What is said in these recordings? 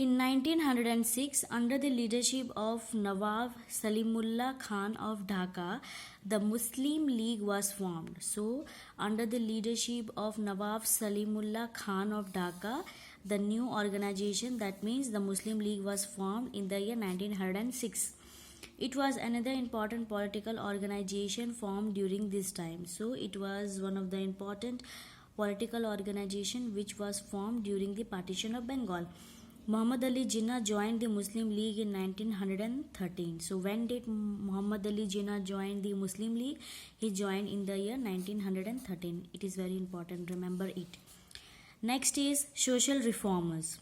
In 1906, under the leadership of Nawab Salimullah Khan of Dhaka, the Muslim League was formed. So, under the leadership of Nawab Salimullah Khan of Dhaka, the new organization, that means the Muslim League, was formed in the year 1906. It was another important political organization formed during this time. So, it was one of the important political organization which was formed during the partition of Bengal. Muhammad Ali Jinnah joined the Muslim League in 1913. So when did Muhammad Ali Jinnah join the Muslim League? He joined in the year 1913. It is very important, remember it. Next is social reformers.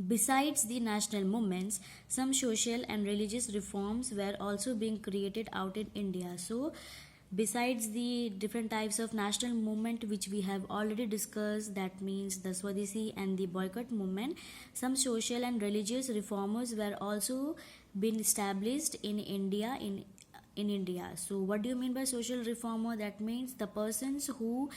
Besides the national movements, some social and religious reforms were also being created out in India. So besides the different types of national movement which we have already discussed, that means the Swadeshi and the boycott movement, some social and religious reformers were also been established in India. In India. So what do you mean by social reformer? That means the persons who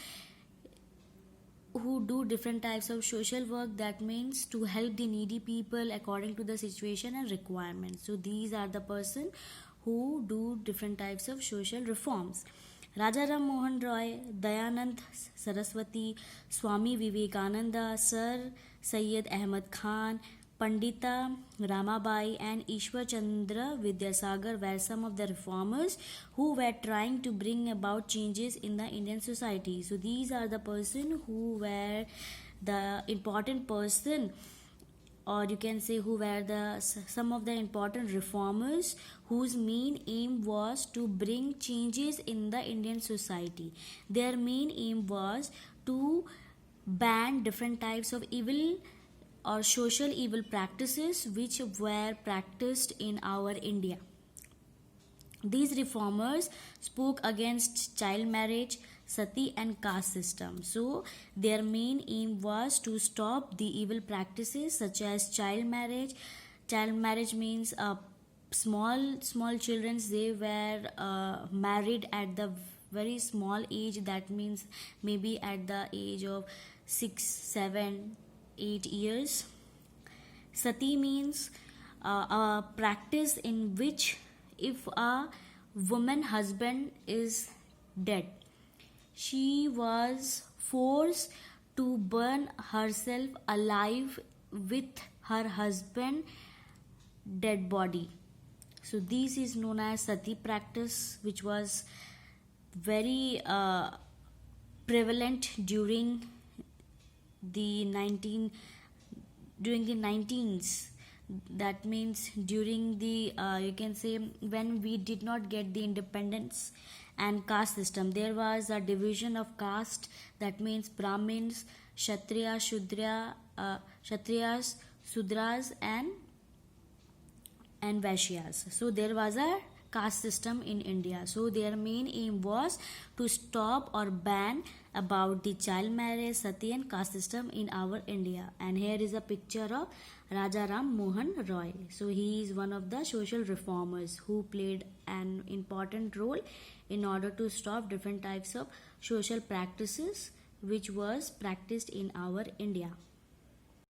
do different types of social work, that means to help the needy people according to the situation and requirements. So these are the person who do different types of social reforms. Raja Ram Mohan Roy, Dayanand Saraswati, Swami Vivekananda, Sir Syed Ahmad Khan, Pandita Ramabai and Ishwar Chandra Vidyasagar were some of the reformers who were trying to bring about changes in the Indian society. So these are the person who were the important person, or you can say who were the some of the important reformers whose main aim was to bring changes in the Indian society. Their main aim was to ban different types of evil or social evil practices which were practiced in our India. These reformers spoke against child marriage, sati and caste system. So their main aim was to stop the evil practices such as child marriage. Child marriage means small children, they were married at the very small age, that means maybe at the age of 6, 7, 8 years. Sati means a practice in which if a woman husband is dead, she was forced to burn herself alive with her husband dead body. So this is known as sati practice, which was very prevalent during the 19s. That means during the you can say when we did not get the independence and caste system, there was a division of caste, that means Brahmins, Kshatriyas, Sudras and Vaishyas. So there was a caste system in India. So their main aim was to stop or ban about the child marriage, sati and caste system in our India. And here is a picture of Raja Ram Mohan Roy. So he is one of the social reformers who played an important role in order to stop different types of social practices which was practiced in our India.